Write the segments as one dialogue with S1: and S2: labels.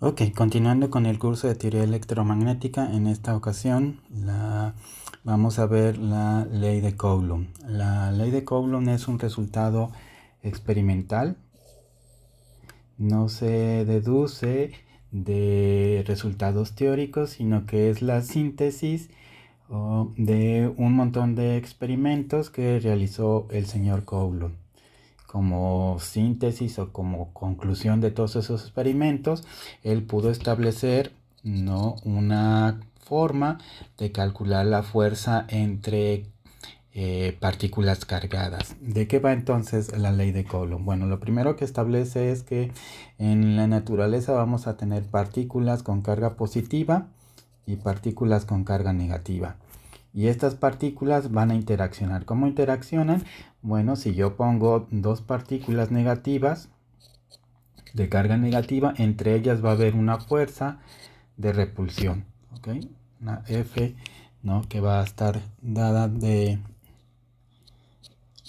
S1: Ok, continuando con el curso de teoría electromagnética, en esta ocasión vamos a ver la ley de Coulomb. La ley de Coulomb es un resultado experimental, no se deduce de resultados teóricos, sino que es la síntesis de un montón de experimentos que realizó el señor Coulomb. Como síntesis o como conclusión de todos esos experimentos, él pudo establecer, ¿no?, una forma de calcular la fuerza entre partículas cargadas. ¿De qué va entonces la ley de Coulomb? Bueno, lo primero que establece es que en la naturaleza vamos a tener partículas con carga positiva y partículas con carga negativa. Y estas partículas van a interaccionar. ¿Cómo interaccionan? Bueno, si yo pongo dos partículas negativas de carga negativa, entre ellas va a haber una fuerza de repulsión, ¿ok? Una F, ¿no?, que va a estar dada de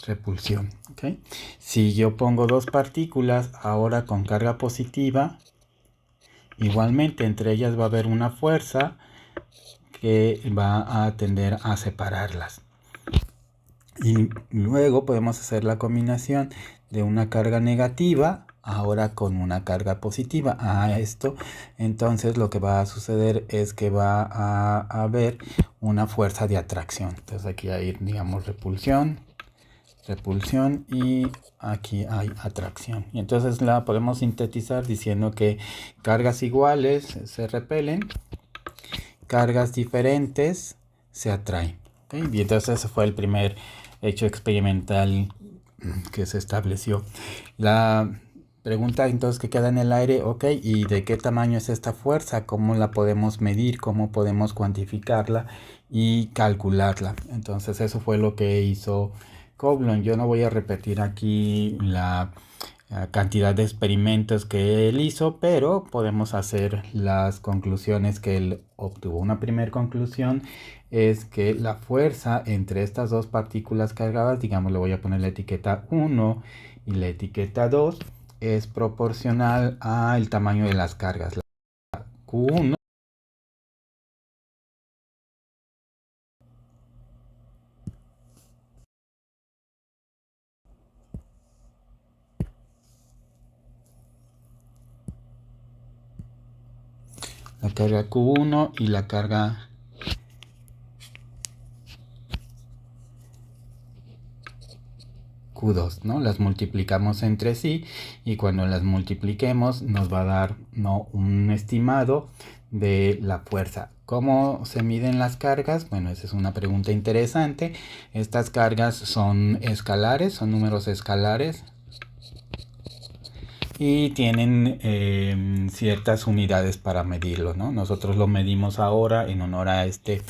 S1: repulsión, ¿ok? Si yo pongo dos partículas ahora con carga positiva, igualmente entre ellas va a haber una fuerza que va a tender a separarlas. Y luego podemos hacer la combinación de una carga negativa ahora con una carga positiva a esto. Entonces lo que va a suceder es que va a haber una fuerza de atracción. Entonces aquí hay, digamos, repulsión y aquí hay atracción. Y entonces la podemos sintetizar diciendo que cargas iguales se repelen, cargas diferentes se atraen. ¿Okay? Y entonces ese fue el primer hecho experimental que se estableció. La pregunta entonces que queda en el aire, ok, ¿y de qué tamaño es esta fuerza? ¿Cómo la podemos medir? ¿Cómo podemos cuantificarla y calcularla? Entonces eso fue lo que hizo Coulomb. Yo no voy a repetir aquí la cantidad de experimentos que él hizo, pero podemos hacer las conclusiones que él obtuvo. Una primera conclusión es que la fuerza entre estas dos partículas cargadas, digamos, le voy a poner la etiqueta 1 y la etiqueta 2, es proporcional al tamaño de las cargas. La Q1 la carga Q1 y la carga Q2, ¿no? Las multiplicamos entre sí y cuando las multipliquemos nos va a dar, ¿no?, un estimado de la fuerza. ¿Cómo se miden las cargas? Bueno, esa es una pregunta interesante. Estas cargas son escalares, son números escalares y tienen ciertas unidades para medirlo, ¿no? Nosotros lo medimos ahora en honor a este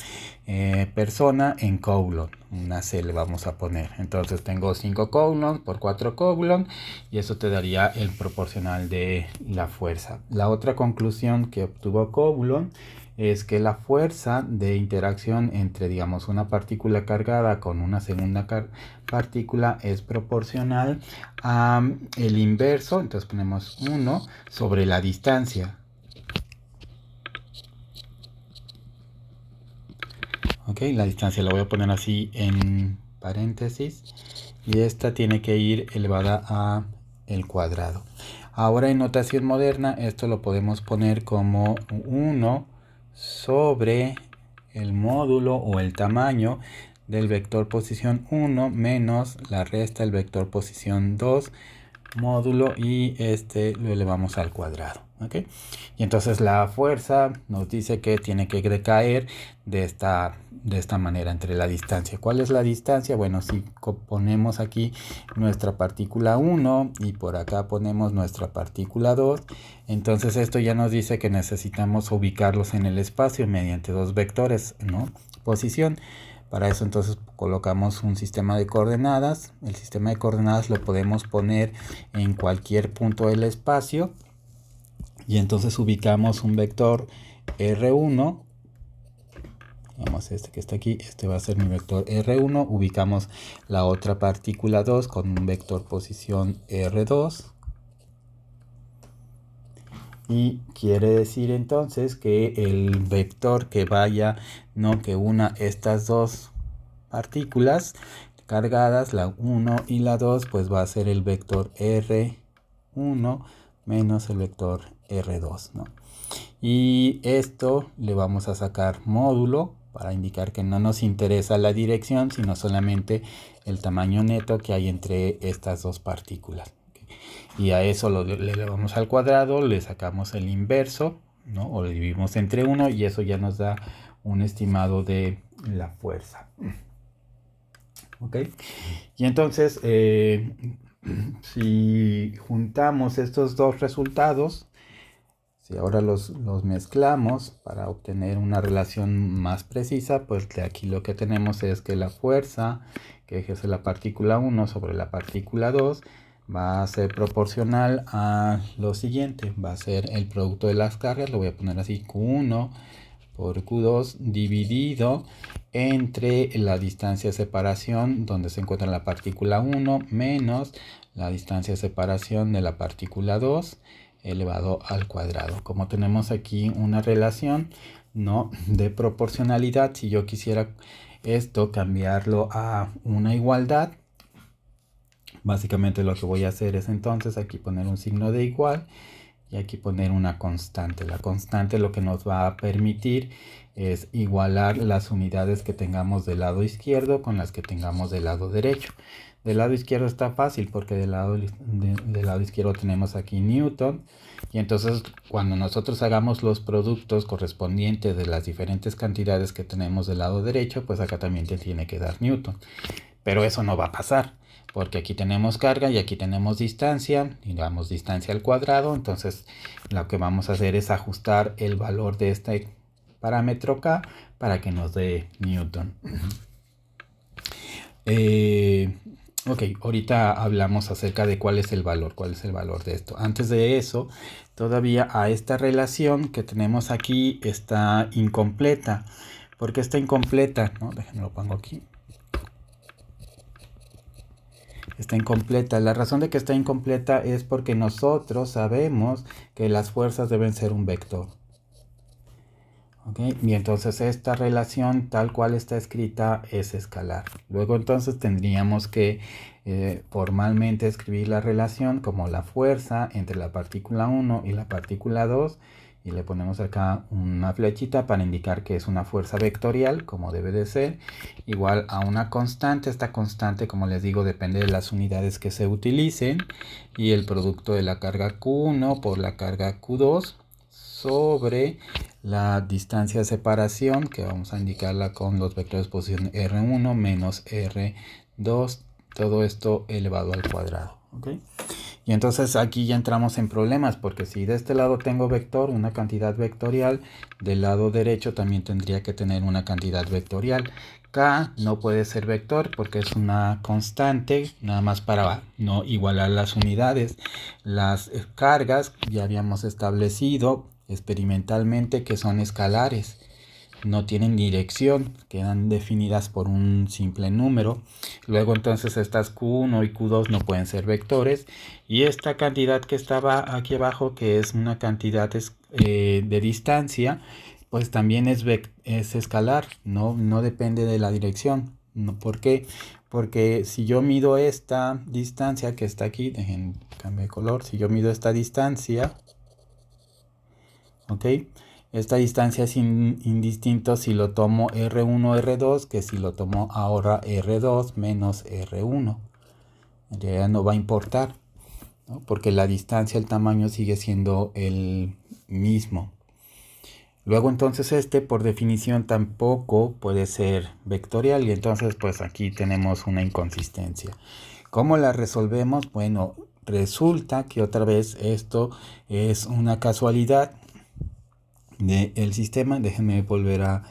S1: persona en Coulomb. Una C le vamos a poner. Entonces tengo 5 Coulomb por 4 Coulomb y eso te daría el proporcional de la fuerza. La otra conclusión que obtuvo Coulomb es que la fuerza de interacción entre, digamos, una partícula cargada con una segunda partícula es proporcional a el inverso. Entonces ponemos 1 sobre la distancia. Ok, la distancia la voy a poner así en paréntesis y esta tiene que ir elevada a el cuadrado. Ahora en notación moderna esto lo podemos poner como 1 sobre el módulo o el tamaño del vector posición 1 menos la resta del vector posición 2 módulo y este lo elevamos al cuadrado. ¿Okay? Y entonces la fuerza nos dice que tiene que decaer de esta manera entre la distancia. ¿Cuál es la distancia? Bueno, si ponemos aquí nuestra partícula 1 y por acá ponemos nuestra partícula 2, entonces esto ya nos dice que necesitamos ubicarlos en el espacio mediante dos vectores, ¿no?, posición. Para eso entonces colocamos un sistema de coordenadas. El sistema de coordenadas lo podemos poner en cualquier punto del espacio y entonces ubicamos un vector R1. Vamos, este que está aquí, este va a ser mi vector R1. Ubicamos la otra partícula 2 con un vector posición R2. Y quiere decir entonces que el vector que vaya, no, que una estas dos partículas cargadas, la 1 y la 2, pues va a ser el vector R1 menos el vector R2, ¿no? Y esto le vamos a sacar módulo para indicar que no nos interesa la dirección, sino solamente el tamaño neto que hay entre estas dos partículas. Y a eso le elevamos al cuadrado, le sacamos el inverso, ¿no? O le dividimos entre 1 y eso ya nos da un estimado de la fuerza. ¿Ok? Y entonces, si juntamos estos dos resultados, si ahora los mezclamos para obtener una relación más precisa, pues de aquí lo que tenemos es que la fuerza que ejerce la partícula 1 sobre la partícula 2 va a ser proporcional a lo siguiente. Va a ser el producto de las cargas, lo voy a poner así, Q1 por Q2 dividido entre la distancia de separación donde se encuentra la partícula 1 menos la distancia de separación de la partícula 2 elevado al cuadrado. Como tenemos aquí una relación, ¿no?, de proporcionalidad, si yo quisiera esto cambiarlo a una igualdad, básicamente lo que voy a hacer es entonces aquí poner un signo de igual y aquí poner una constante. La constante lo que nos va a permitir es igualar las unidades que tengamos del lado izquierdo con las que tengamos del lado derecho. Del lado izquierdo está fácil porque del lado izquierdo tenemos aquí Newton. Y entonces cuando nosotros hagamos los productos correspondientes de las diferentes cantidades que tenemos del lado derecho, pues acá también te tiene que dar Newton. Pero eso no va a pasar, porque aquí tenemos carga y aquí tenemos distancia, y damos distancia al cuadrado, entonces lo que vamos a hacer es ajustar el valor de este parámetro K para que nos dé Newton. Ok, ahorita hablamos acerca de cuál es el valor de esto. Antes de eso, todavía a esta relación que tenemos aquí está incompleta. ¿Por qué está incompleta? ¿No? Déjenme lo pongo aquí. Está incompleta. La razón de que está incompleta es porque nosotros sabemos que las fuerzas deben ser un vector. ¿Okay? Y entonces esta relación tal cual está escrita es escalar. Luego entonces tendríamos que formalmente escribir la relación como la fuerza entre la partícula 1 y la partícula 2. Y le ponemos acá una flechita para indicar que es una fuerza vectorial, como debe de ser, igual a una constante. Esta constante, como les digo, depende de las unidades que se utilicen. Y el producto de la carga Q1 por la carga Q2 sobre la distancia de separación, que vamos a indicarla con los vectores de posición R1 menos R2, todo esto elevado al cuadrado. ¿Okay? Y entonces aquí ya entramos en problemas, porque si de este lado tengo vector, una cantidad vectorial, del lado derecho también tendría que tener una cantidad vectorial. K no puede ser vector porque es una constante, nada más para no igualar las unidades. Las cargas ya habíamos establecido experimentalmente que son escalares. No tienen dirección, quedan definidas por un simple número. Luego entonces estas Q1 y Q2 no pueden ser vectores. Y esta cantidad que estaba aquí abajo, que es una cantidad de distancia, pues también es escalar, no depende de la dirección. No, ¿por qué? Porque si yo mido esta distancia que está aquí, dejen cambiar de color, si yo mido esta distancia, ¿ok? Esta distancia es indistinto si lo tomo R1, R2, que si lo tomo ahora R2 menos R1. En realidad no va a importar, ¿no? Porque la distancia, el tamaño sigue siendo el mismo. Luego entonces por definición tampoco puede ser vectorial y entonces pues aquí tenemos una inconsistencia. ¿Cómo la resolvemos? Bueno, resulta que otra vez esto es una casualidad del sistema. Déjenme volver a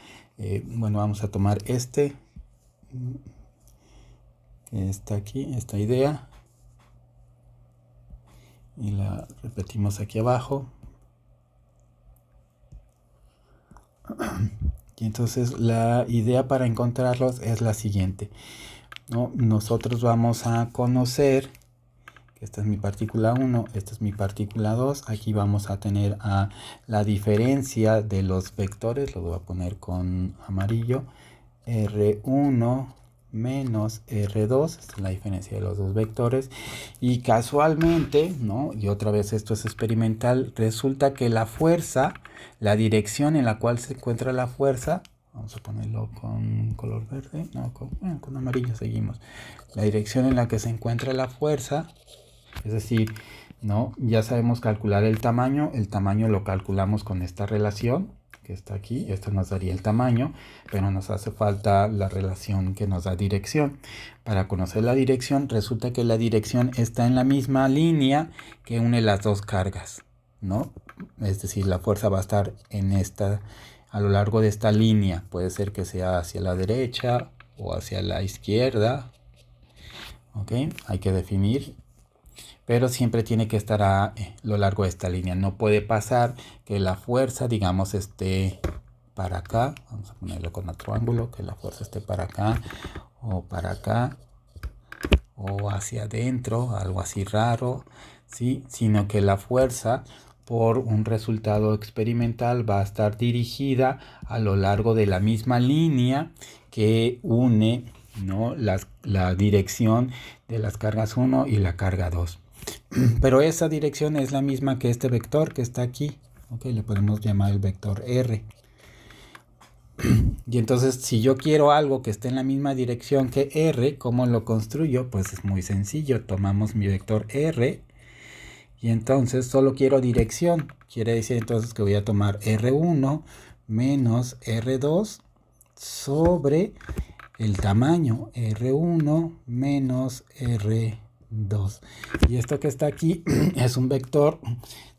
S1: bueno, vamos a tomar que está aquí, esta idea, y la repetimos aquí abajo. Y entonces la idea para encontrarlos es la siguiente, ¿no? Nosotros vamos a conocer esta es mi partícula 1, esta es mi partícula 2. Aquí vamos a tener la diferencia de los vectores, lo voy a poner con amarillo, R1 menos R2, esta es la diferencia de los dos vectores. Y casualmente, ¿no? Y otra vez esto es experimental, resulta que la fuerza, la dirección en la cual se encuentra la fuerza, vamos a ponerlo con color verde, no, con amarillo seguimos. La dirección en la que se encuentra la fuerza, es decir, ¿no? Ya sabemos calcular el tamaño lo calculamos con esta relación que está aquí, esto nos daría el tamaño, pero nos hace falta la relación que nos da dirección. Para conocer la dirección, resulta que la dirección está en la misma línea que une las dos cargas, ¿no? Es decir, la fuerza va a estar a lo largo de esta línea, puede ser que sea hacia la derecha o hacia la izquierda, ¿ok? Hay que definir, pero siempre tiene que estar a lo largo de esta línea. No puede pasar que la fuerza, digamos, esté para acá. Vamos a ponerlo con otro ángulo, que la fuerza esté para acá o para acá o hacia adentro, algo así raro, ¿sí? Sino que la fuerza, por un resultado experimental, va a estar dirigida a lo largo de la misma línea que une, ¿no? la dirección de las cargas 1 y la carga 2. Pero esa dirección es la misma que este vector que está aquí. Ok, le podemos llamar el vector R. Y entonces, si yo quiero algo que esté en la misma dirección que R, ¿cómo lo construyo? Pues es muy sencillo. Tomamos mi vector R y entonces solo quiero dirección. Quiere decir entonces que voy a tomar R1 menos R2 sobre el tamaño R1 menos R2. Y esto que está aquí es un vector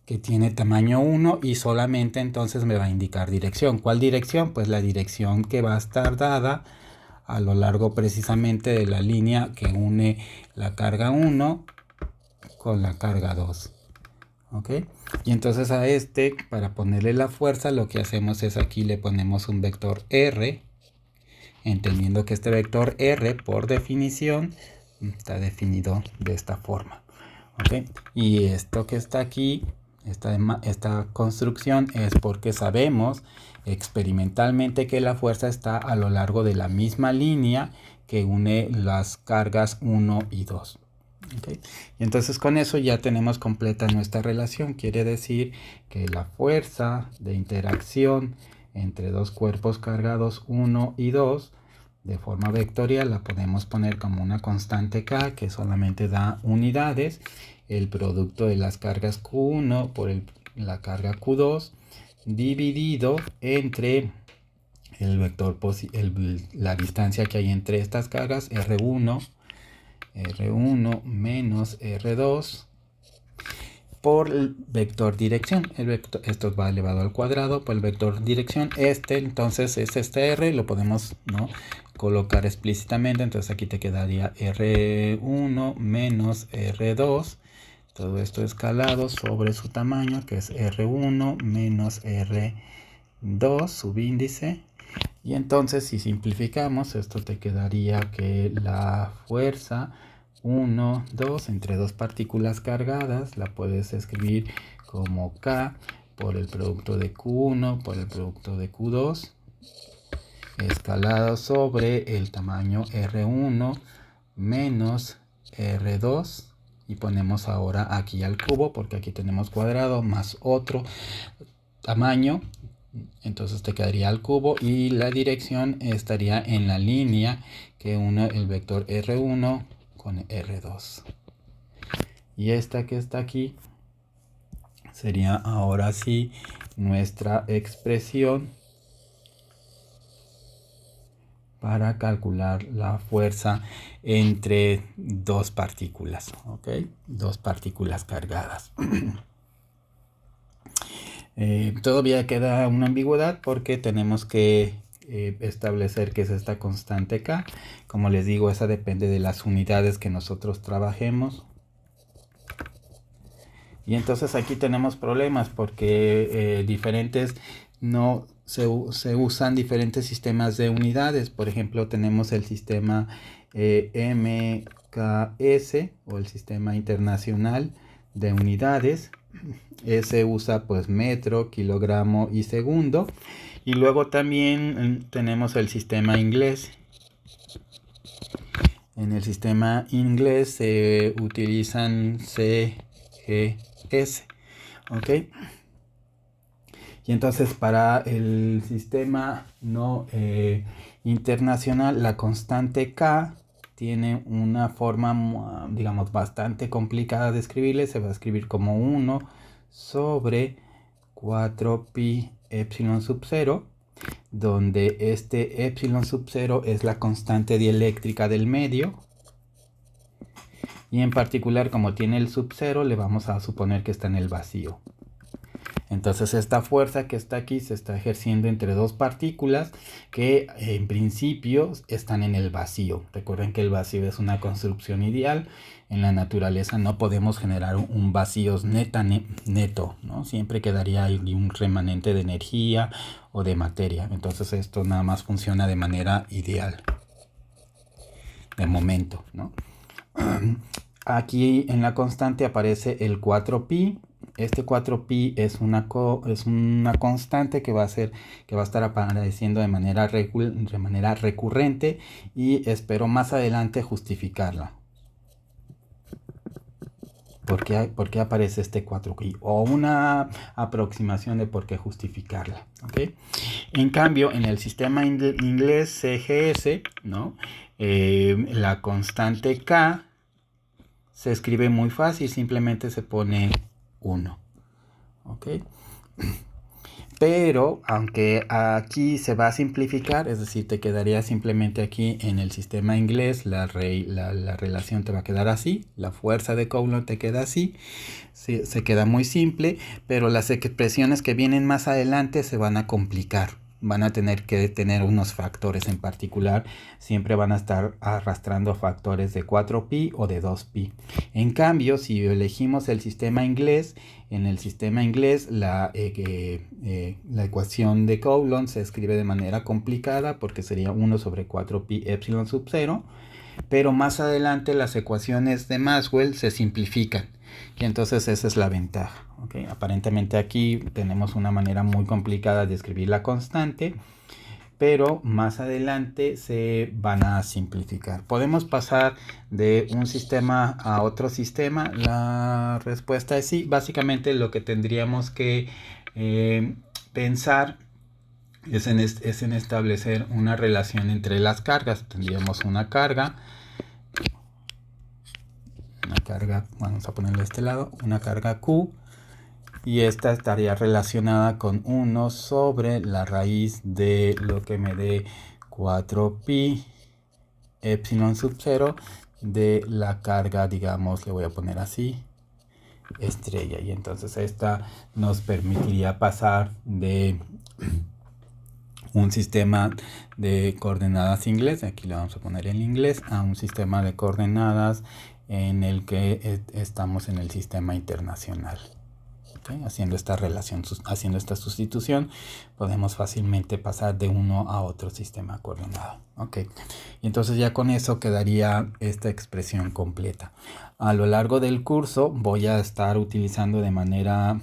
S1: que tiene tamaño 1 y solamente entonces me va a indicar dirección. ¿Cuál dirección? Pues la dirección que va a estar dada a lo largo precisamente de la línea que une la carga 1 con la carga 2. ¿Ok? Y entonces a para ponerle la fuerza, lo que hacemos es aquí le ponemos un vector R, entendiendo que este vector R, por definición, está definido de esta forma. ¿Ok? Y esto que está aquí, esta construcción, es porque sabemos experimentalmente que la fuerza está a lo largo de la misma línea que une las cargas 1 y 2. ¿Okay? Y entonces con eso ya tenemos completa nuestra relación. Quiere decir que la fuerza de interacción entre dos cuerpos cargados 1 y 2 de forma vectorial la podemos poner como una constante K que solamente da unidades, el producto de las cargas Q1 por la carga Q2 dividido entre el vector la distancia que hay entre estas cargas, R1 menos R2 por el vector dirección. Esto va elevado al cuadrado por el vector dirección. Entonces es este R, lo podemos, ¿no?, colocar explícitamente. Entonces aquí te quedaría R1 menos R2. Todo esto escalado sobre su tamaño, que es R1 menos R2, subíndice. Y entonces si simplificamos, esto te quedaría que la fuerza 1, 2 entre dos partículas cargadas la puedes escribir como K por el producto de Q1 por el producto de Q2 escalado sobre el tamaño R1 menos R2 y ponemos ahora aquí al cubo porque aquí tenemos cuadrado más otro tamaño. Entonces te quedaría al cubo y la dirección estaría en la línea que une el vector R1 con R2. Y esta que está aquí sería ahora sí nuestra expresión para calcular la fuerza entre dos partículas, ¿ok? Dos partículas cargadas. Todavía queda una ambigüedad porque tenemos que establecer qué es esta constante K. Como les digo, esa depende de las unidades que nosotros trabajemos. Y entonces aquí tenemos problemas porque no se usan diferentes sistemas de unidades. Por ejemplo, tenemos el sistema KS o el Sistema Internacional de Unidades. S usa pues metro, kilogramo y segundo. Y luego también tenemos el sistema inglés. En el sistema inglés se utilizan CGS. ¿Ok? Y entonces para el sistema no internacional, la constante K tiene una forma, digamos, bastante complicada de escribirle. Se va a escribir como 1 sobre 4pi epsilon sub 0, donde este epsilon sub 0 es la constante dieléctrica del medio. Y en particular, como tiene el sub 0, le vamos a suponer que está en el vacío. Entonces esta fuerza que está aquí se está ejerciendo entre dos partículas que en principio están en el vacío. Recuerden que el vacío es una construcción ideal. En la naturaleza no podemos generar un vacío neto, ¿no? Siempre quedaría ahí un remanente de energía o de materia. Entonces esto nada más funciona de manera ideal, de momento, ¿no? Aquí en la constante aparece el 4pi. Este 4pi es una constante que va a estar apareciendo de manera recurrente, y espero más adelante justificarla. ¿Por qué aparece este 4pi? O una aproximación de por qué justificarla. ¿Okay? En cambio, en el sistema inglés CGS, ¿no? La constante K se escribe muy fácil, simplemente se pone 1. ¿Ok? Pero aunque aquí se va a simplificar, es decir, te quedaría simplemente aquí en el sistema inglés, la relación te va a quedar así, la fuerza de Coulomb te queda así, se queda muy simple, pero las expresiones que vienen más adelante se van a complicar. Van a tener que tener unos factores en particular. Siempre van a estar arrastrando factores de 4pi o de 2pi. En cambio, si elegimos el sistema inglés, en el sistema inglés la ecuación de Coulomb se escribe de manera complicada porque sería 1 sobre 4pi epsilon sub 0. Pero más adelante las ecuaciones de Maxwell se simplifican. Y entonces esa es la ventaja. ¿Okay? Aparentemente aquí tenemos una manera muy complicada de escribir la constante, pero más adelante se van a simplificar. ¿Podemos pasar de un sistema a otro sistema? La respuesta es sí. Básicamente lo que tendríamos que pensar es en establecer una relación entre las cargas. Tendríamos una carga, vamos a ponerle a este lado, una carga Q, y esta estaría relacionada con 1 sobre la raíz de lo que me dé 4pi epsilon sub 0 de la carga, digamos, le voy a poner así, estrella. Y entonces esta nos permitiría pasar de un sistema de coordenadas inglés, aquí le vamos a poner en inglés, a un sistema de coordenadas en el que estamos en el sistema internacional. ¿Okay? Haciendo esta relación, haciendo esta sustitución, podemos fácilmente pasar de uno a otro sistema coordenado. ¿Okay? Y entonces ya con eso quedaría esta expresión completa. A lo largo del curso voy a estar utilizando de manera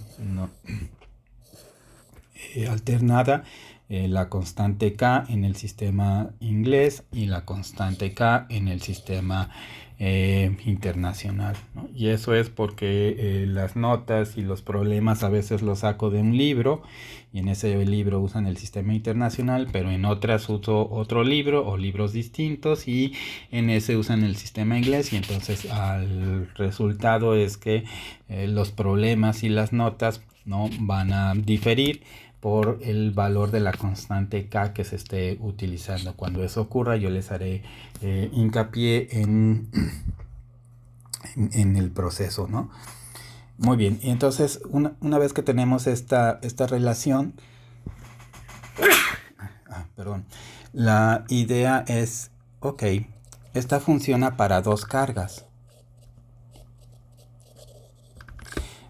S1: alternada la constante K en el sistema inglés y la constante K en el sistema internacional, ¿no? Y eso es porque las notas y los problemas a veces los saco de un libro, y en ese libro usan el sistema internacional, pero en otras uso otro libro o libros distintos, y en ese usan el sistema inglés, y entonces el resultado es que los problemas y las notas no van a diferir por el valor de la constante K que se esté utilizando. Cuando eso ocurra, yo les haré hincapié en el proceso, ¿no? Muy bien, y entonces una vez que tenemos esta relación, la idea es, ok, esta funciona para dos cargas.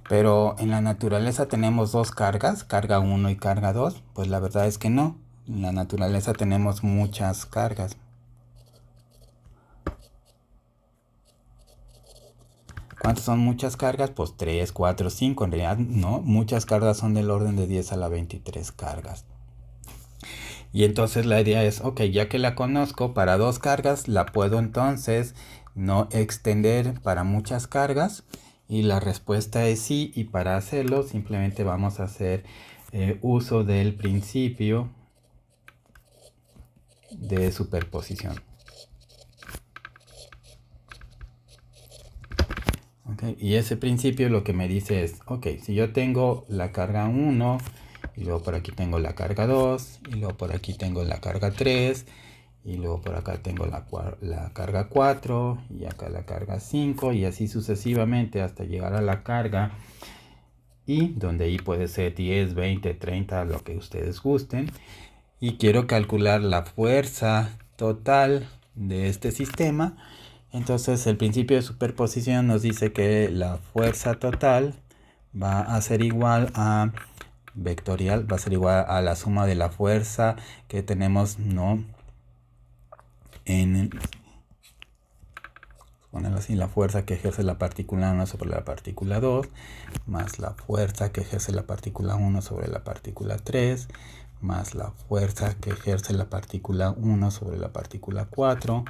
S1: Pero en la naturaleza tenemos dos cargas, carga 1 y carga 2. Pues la verdad es que no. En la naturaleza tenemos muchas cargas. ¿Cuántas son muchas cargas? Pues 3, 4, 5. En realidad no, muchas cargas son del orden de 10 a la 23 cargas. Y entonces la idea es, ok, ya que la conozco para 2 cargas, la puedo entonces no extender para muchas cargas. Y la respuesta es sí, y para hacerlo simplemente vamos a hacer uso del principio de superposición. Okay. Y ese principio lo que me dice es, ok, si yo tengo la carga 1, y luego por aquí tengo la carga 2, y luego por aquí tengo la carga 3, y luego por acá tengo la carga 4, y acá la carga 5, y así sucesivamente hasta llegar a la carga I, donde I puede ser 10, 20, 30, lo que ustedes gusten. Y quiero calcular la fuerza total de este sistema. Entonces el principio de superposición nos dice que la fuerza total va a ser igual a vectorial, va a ser igual a la suma de la fuerza que tenemos, ¿no? Ponerlo así, la fuerza que ejerce la partícula 1 sobre la partícula 2, más la fuerza que ejerce la partícula 1 sobre la partícula 3, más la fuerza que ejerce la partícula 1 sobre la partícula 4,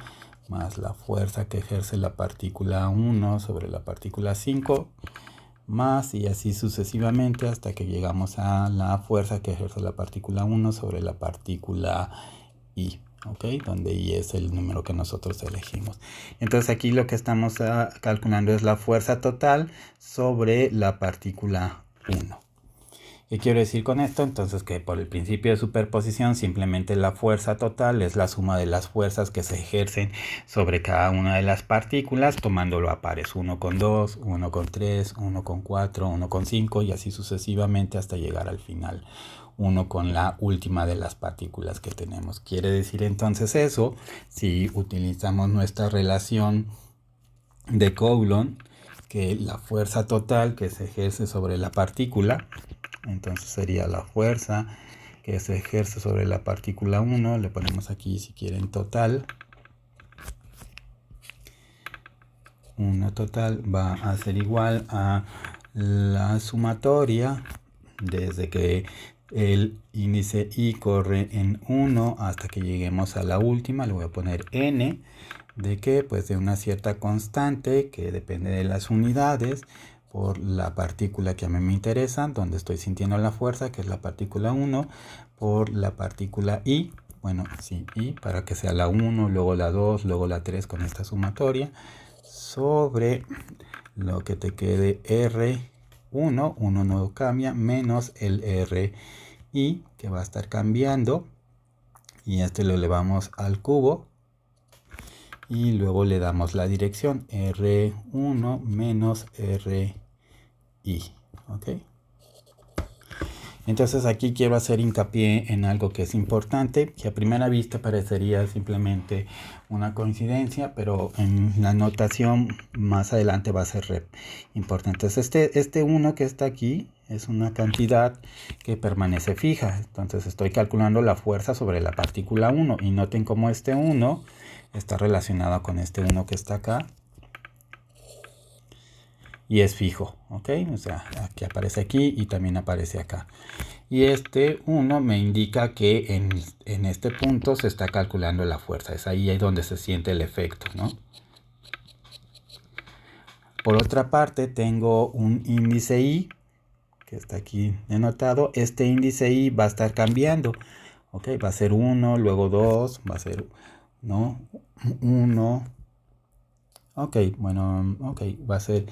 S1: más la fuerza que ejerce la partícula 1 sobre la partícula 5, más y así sucesivamente hasta que llegamos a la fuerza que ejerce la partícula 1 sobre la partícula I. ¿Ok? Donde I es el número que nosotros elegimos. Entonces aquí lo que estamos calculando es la fuerza total sobre la partícula 1. ¿Qué quiero decir con esto? Entonces que por el principio de superposición simplemente la fuerza total es la suma de las fuerzas que se ejercen sobre cada una de las partículas, tomándolo a pares, 1 con 2, 1 con 3, 1 con 4, 1 con 5 y así sucesivamente hasta llegar al final. 1 con la última de las partículas que tenemos. Quiere decir entonces eso, si utilizamos nuestra relación de Coulomb, que la fuerza total que se ejerce sobre la partícula, entonces sería la fuerza que se ejerce sobre la partícula 1, le ponemos aquí si quieren total. 1 total va a ser igual a la sumatoria desde que el índice I corre en 1 hasta que lleguemos a la última, le voy a poner n, ¿de qué? Pues de una cierta constante que depende de las unidades por la partícula que a mí me interesa, donde estoy sintiendo la fuerza, que es la partícula 1, por la partícula I, bueno, sí, I, para que sea la 1, luego la 2, luego la 3 con esta sumatoria, sobre lo que te quede R1, 1 no cambia, menos el RI, que va a estar cambiando, y este lo elevamos al cubo, y luego le damos la dirección R1 menos RI, ¿ok? Entonces aquí quiero hacer hincapié en algo que es importante, que a primera vista parecería simplemente una coincidencia, pero en la notación más adelante va a ser importante. Entonces este 1 que está aquí es una cantidad que permanece fija. Entonces estoy calculando la fuerza sobre la partícula 1 y noten cómo este 1 está relacionado con este 1 que está acá. Y es fijo, ¿ok? O sea, aquí aparece aquí y también aparece acá. Y este 1 me indica que en este punto se está calculando la fuerza. Es ahí donde se siente el efecto, ¿no? Por otra parte, tengo un índice I, que está aquí denotado. Este índice I va a estar cambiando, ¿ok? Va a ser 1, luego 2, va a ser, ¿no? 1. Ok, bueno, ok, va a ser...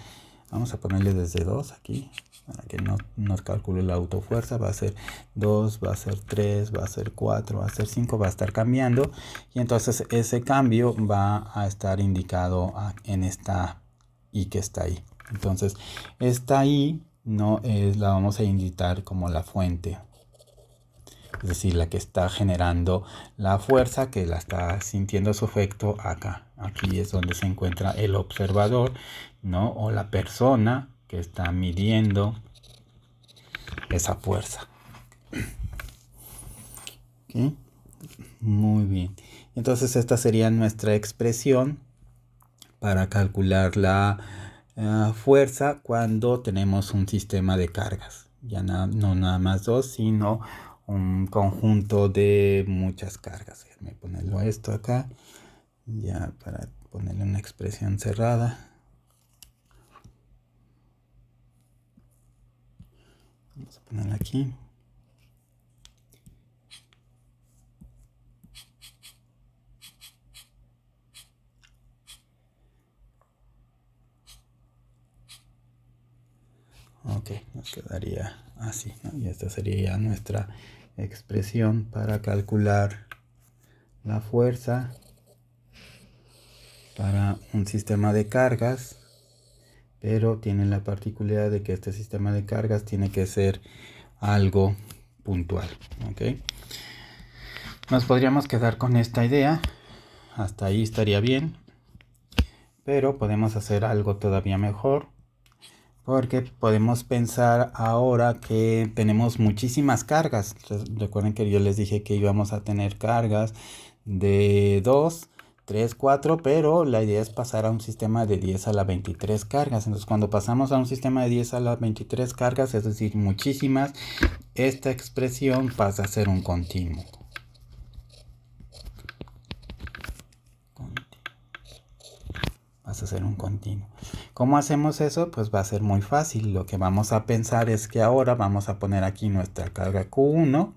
S1: Vamos a ponerle desde 2 aquí, para que no nos calcule la autofuerza. Va a ser 2, va a ser 3, va a ser 4, va a ser 5, va a estar cambiando. Y entonces ese cambio va a estar indicado en esta I que está ahí. Entonces esta I no es, la vamos a indicar como la fuente. Es decir, la que está generando la fuerza, que la está sintiendo su efecto acá. Aquí es donde se encuentra el observador, ¿no? O la persona que está midiendo esa fuerza. ¿Okay? Muy bien. Entonces esta sería nuestra expresión para calcular la fuerza cuando tenemos un sistema de cargas. Ya no nada más dos, sino un conjunto de muchas cargas. Déjame ponerlo esto acá, ya para ponerle una expresión cerrada. Vamos a ponerla aquí. Ok, nos quedaría así, ¿no? Y esta sería ya nuestra expresión para calcular la fuerza para un sistema de cargas, pero tiene la particularidad de que este sistema de cargas tiene que ser algo puntual. ¿Ok? Nos podríamos quedar con esta idea, hasta ahí estaría bien, pero podemos hacer algo todavía mejor, porque podemos pensar ahora que tenemos muchísimas cargas. Recuerden que yo les dije que íbamos a tener cargas de 2, 3, 4, pero la idea es pasar a un sistema de 10 a la 23 cargas. Entonces cuando pasamos a un sistema de 10 a la 23 cargas, es decir, muchísimas, esta expresión pasa a ser un continuo. Vas a hacer un continuo. ¿Cómo hacemos eso? Pues va a ser muy fácil. Lo que vamos a pensar es que ahora vamos a poner aquí nuestra carga Q1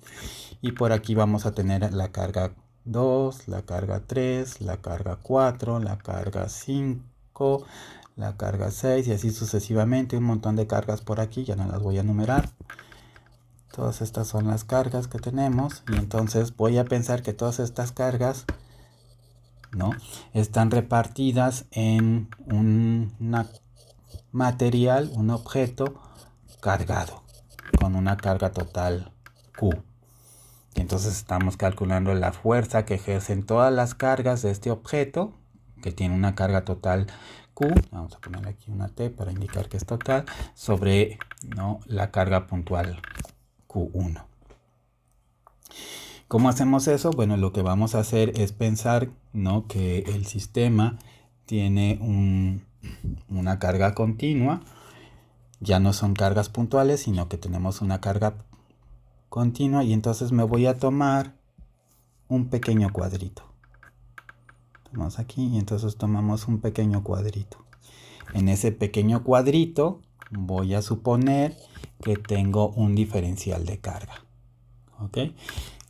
S1: y por aquí vamos a tener la carga 2, la carga 3, la carga 4, la carga 5, la carga 6 y así sucesivamente. Un montón de cargas por aquí, ya no las voy a enumerar. Todas estas son las cargas que tenemos y entonces voy a pensar que todas estas cargas, ¿no?, están repartidas en un material, un objeto cargado con una carga total Q. Y entonces estamos calculando la fuerza que ejercen todas las cargas de este objeto que tiene una carga total Q. Vamos a poner aquí una T para indicar que es total, sobre, ¿no?, la carga puntual Q1. ¿Cómo hacemos eso? Bueno, lo que vamos a hacer es pensar, ¿no?, que el sistema tiene una carga continua. Ya no son cargas puntuales, sino que tenemos una carga continua. Y entonces me voy a tomar un pequeño cuadrito. Tomamos aquí y entonces tomamos un pequeño cuadrito. En ese pequeño cuadrito voy a suponer que tengo un diferencial de carga. ¿Ok?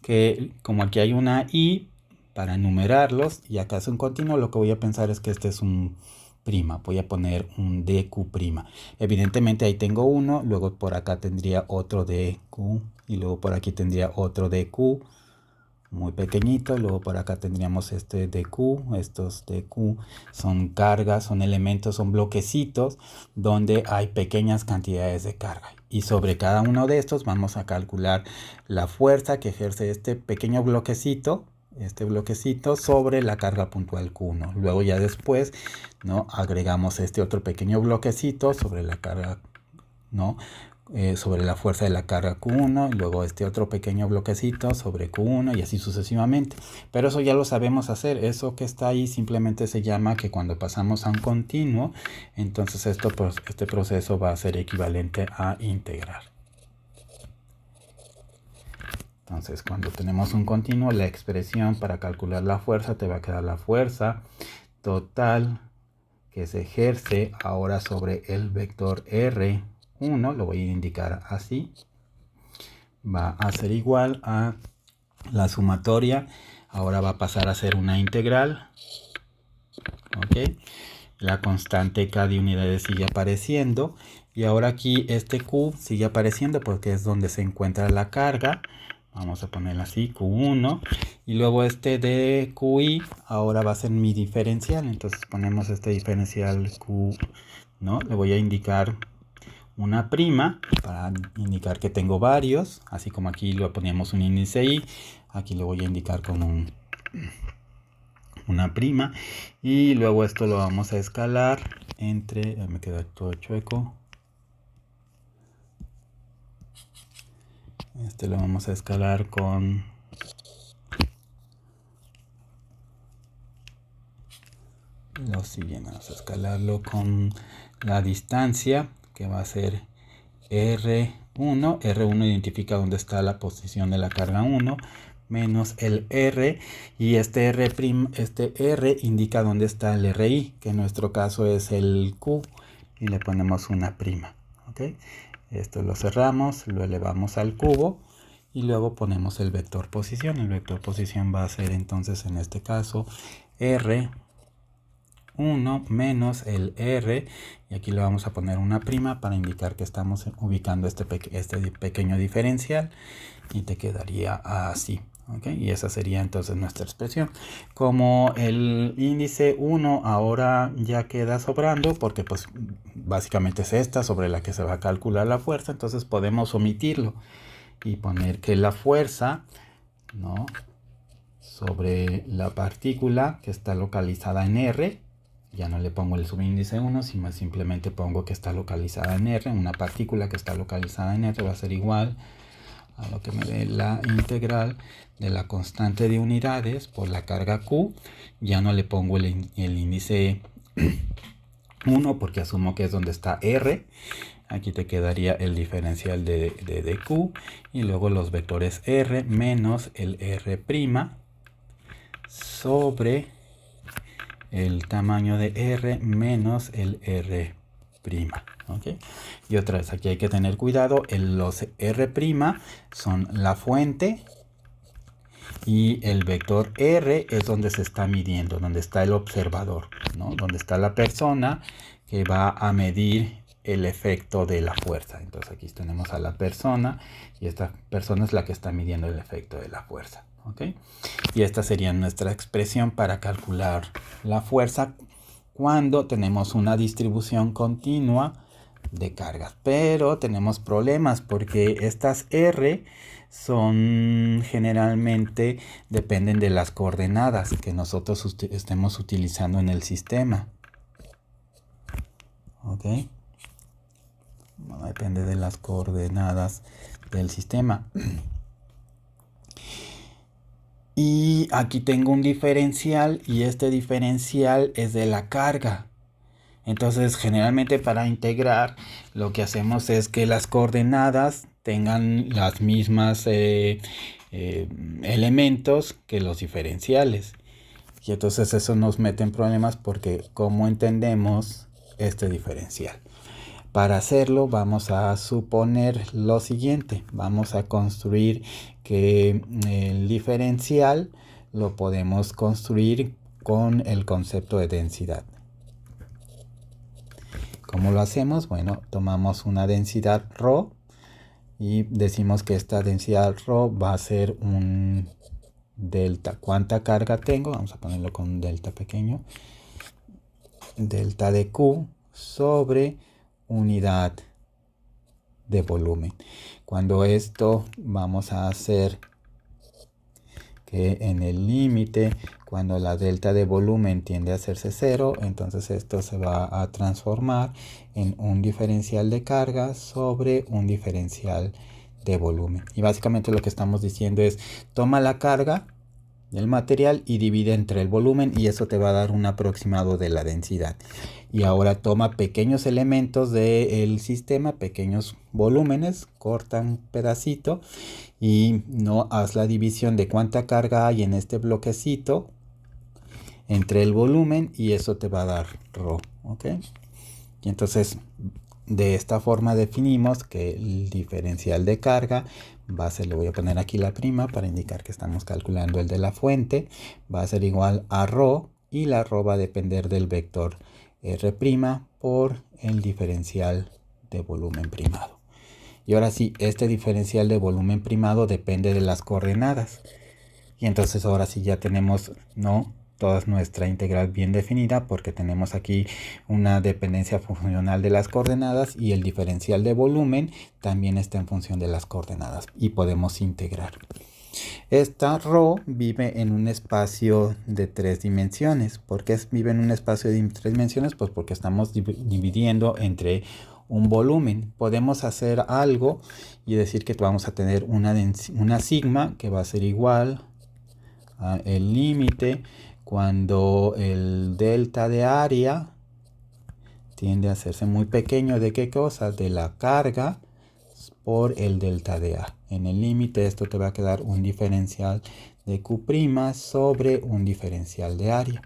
S1: Que como aquí hay una I para enumerarlos y acá es un continuo, lo que voy a pensar es que este es un prima. Voy a poner un DQ prima. Evidentemente ahí tengo uno, luego por acá tendría otro DQ y luego por aquí tendría otro DQ muy pequeñito, luego por acá tendríamos este DQ. Estos DQ son cargas, son elementos, son bloquecitos donde hay pequeñas cantidades de carga y sobre cada uno de estos vamos a calcular la fuerza que ejerce este pequeño bloquecito, sobre la carga puntual Q1. Luego ya después, ¿no?, agregamos este otro pequeño bloquecito sobre la carga, ¿no?, sobre la fuerza de la carga Q1, y luego este otro pequeño bloquecito sobre Q1 y así sucesivamente. Pero eso ya lo sabemos hacer. Eso que está ahí simplemente se llama que cuando pasamos a un continuo, entonces este proceso va a ser equivalente a integrar. Entonces cuando tenemos un continuo, la expresión para calcular la fuerza te va a quedar la fuerza total que se ejerce ahora sobre el vector R1, lo voy a indicar así, va a ser igual a la sumatoria, ahora va a pasar a ser una integral, ¿ok? La constante K de unidades sigue apareciendo y ahora aquí este Q sigue apareciendo porque es donde se encuentra la carga. Vamos a ponerla así, Q1, y luego este de QI ahora va a ser mi diferencial. Entonces ponemos este diferencial Q, ¿no? Le voy a indicar una prima para indicar que tengo varios, así como aquí lo poníamos un índice I, aquí lo voy a indicar con una prima, y luego esto lo vamos a escalar entre, me queda todo chueco, este lo vamos a escalar con lo siguiente. Vamos a escalarlo con la distancia, que va a ser R1. R1 identifica dónde está la posición de la carga 1, menos el R, y este R indica dónde está el RI, que en nuestro caso es el Q, y le ponemos una prima. ¿Okay? Esto lo cerramos, lo elevamos al cubo y luego ponemos el vector posición. El vector posición va a ser entonces en este caso R1 menos el R, y aquí le vamos a poner una prima para indicar que estamos ubicando este pequeño diferencial, y te quedaría así. ¿Okay? Y esa sería entonces nuestra expresión. Como el índice 1 ahora ya queda sobrando, porque pues básicamente es esta sobre la que se va a calcular la fuerza, entonces podemos omitirlo y poner que la fuerza, ¿no?, sobre la partícula que está localizada en R, ya no le pongo el subíndice 1, sino simplemente pongo que está localizada en R. Una partícula que está localizada en R va a ser igual a lo que me dé la integral de la constante de unidades por la carga Q. Ya no le pongo el índice 1 porque asumo que es donde está R. Aquí te quedaría el diferencial de dq, y luego los vectores R menos el R' sobre el tamaño de R menos el R'. ¿Okay? Y otra vez, aquí hay que tener cuidado, los R' son la fuente y el vector R es donde se está midiendo, donde está el observador, ¿no?, donde está la persona que va a medir el efecto de la fuerza. Entonces aquí tenemos a la persona, y esta persona es la que está midiendo el efecto de la fuerza. ¿Okay? Y esta sería nuestra expresión para calcular la fuerza cuando tenemos una distribución continua de cargas. Pero tenemos problemas porque estas R son generalmente dependen de las coordenadas que nosotros estemos utilizando en el sistema. ¿Ok? No depende de las coordenadas del sistema. Y aquí tengo un diferencial, y este diferencial es de la carga. Entonces, generalmente para integrar, lo que hacemos es que las coordenadas tengan las mismas elementos que los diferenciales. Y entonces eso nos mete en problemas porque ¿cómo entendemos este diferencial? Para hacerlo vamos a suponer lo siguiente. Vamos a construir que el diferencial lo podemos construir con el concepto de densidad. ¿Cómo lo hacemos? Bueno, tomamos una densidad ρ y decimos que esta densidad ρ va a ser un delta. ¿Cuánta carga tengo? Vamos a ponerlo con un delta pequeño. Delta de Q sobre unidad de volumen. Cuando esto vamos a hacer que en el límite, cuando la delta de volumen tiende a hacerse 0, entonces esto se va a transformar en un diferencial de carga sobre un diferencial de volumen. Y básicamente lo que estamos diciendo es, toma la carga del material y divide entre el volumen, y eso te va a dar un aproximado de la densidad. Y ahora toma pequeños elementos del sistema, pequeños volúmenes, corta un pedacito y no haz la división de cuánta carga hay en este bloquecito entre el volumen, y eso te va a dar ρ. ¿Ok? Y entonces de esta forma definimos que el diferencial de carga va a ser, le voy a poner aquí la prima para indicar que estamos calculando el de la fuente, va a ser igual a ρ, y la ρ va a depender del vector R' por el diferencial de volumen primado. Y ahora sí, este diferencial de volumen primado depende de las coordenadas. Y entonces ahora sí ya tenemos, ¿no?, toda nuestra integral bien definida, porque tenemos aquí una dependencia funcional de las coordenadas, y el diferencial de volumen también está en función de las coordenadas, y podemos integrar. Esta ρ vive en un espacio de 3 dimensiones. ¿Por qué vive en un espacio de 3 dimensiones? Pues porque estamos dividiendo entre un volumen. Podemos hacer algo y decir que vamos a tener una sigma que va a ser igual a el límite cuando el delta de área tiende a hacerse muy pequeño. ¿De qué cosa? De la carga por el delta de A. En el límite esto te va a quedar un diferencial de Q' sobre un diferencial de área.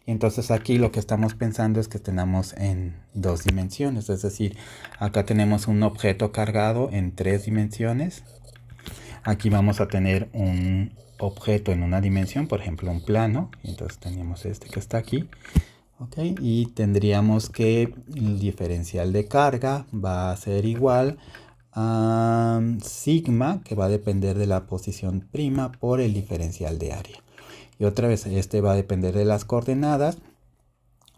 S1: Y entonces aquí lo que estamos pensando es que tenemos en dos dimensiones. Es decir, acá tenemos un objeto cargado en 3 dimensiones. Aquí vamos a tener un objeto en una dimensión, por ejemplo un plano. Y entonces tenemos este que está aquí. Okay, y tendríamos que el diferencial de carga va a ser igual a sigma, que va a depender de la posición prima por el diferencial de área. Y otra vez, este va a depender de las coordenadas,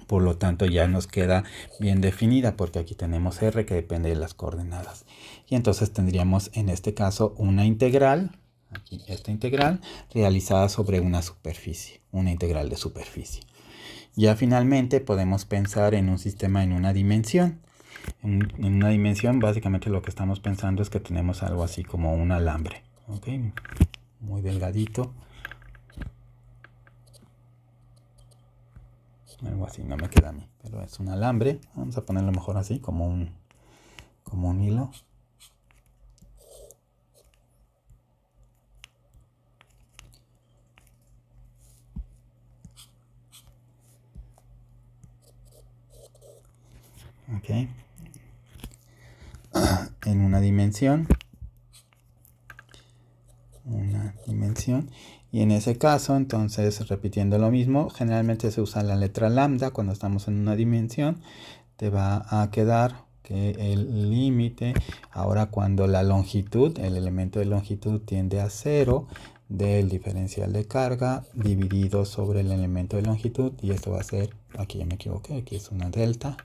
S1: por lo tanto ya nos queda bien definida porque aquí tenemos R que depende de las coordenadas. Y entonces tendríamos en este caso una integral, aquí esta integral, realizada sobre una superficie, una integral de superficie. Ya finalmente podemos pensar en un sistema en una dimensión. En una dimensión básicamente lo que estamos pensando es que tenemos algo así como un alambre. ¿Okay? Muy delgadito. Algo así, no me queda a mí, pero es un alambre. Vamos a ponerlo mejor así, como un hilo. Okay. En una dimensión. Y en ese caso, entonces, repitiendo lo mismo, generalmente se usa la letra lambda cuando estamos en una dimensión. Te va a quedar que el límite, ahora cuando la longitud, el elemento de longitud tiende a 0, del diferencial de carga dividido sobre el elemento de longitud, y esto va a ser, aquí ya me equivoqué, aquí es una delta.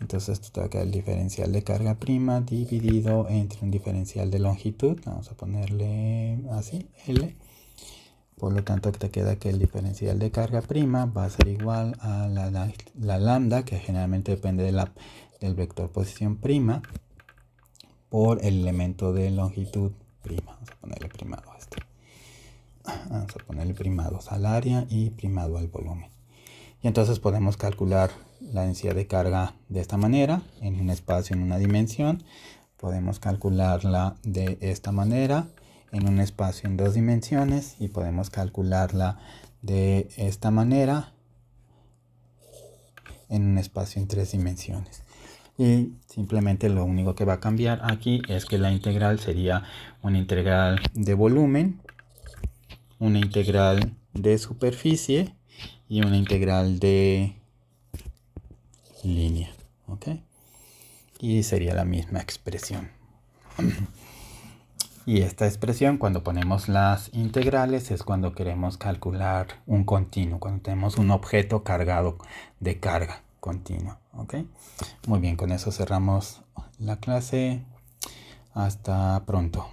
S1: Entonces esto te va a quedar el diferencial de carga prima dividido entre un diferencial de longitud. Vamos a ponerle así, L. Por lo tanto te queda que el diferencial de carga prima va a ser igual a la lambda, que generalmente depende del vector posición prima, por el elemento de longitud prima. Vamos a ponerle primado a este. Vamos a ponerle primados al área y primado al volumen. Y entonces podemos calcular la densidad de carga de esta manera, en un espacio, en una dimensión. Podemos calcularla de esta manera, en un espacio en 2 dimensiones, y podemos calcularla de esta manera, en un espacio en 3 dimensiones. Y simplemente lo único que va a cambiar aquí es que la integral sería una integral de volumen, una integral de superficie y una integral de línea. ¿Ok? Y sería la misma expresión. Y esta expresión, cuando ponemos las integrales, es cuando queremos calcular un continuo, cuando tenemos un objeto cargado de carga continua. ¿Ok? Muy bien, con eso cerramos la clase. Hasta pronto.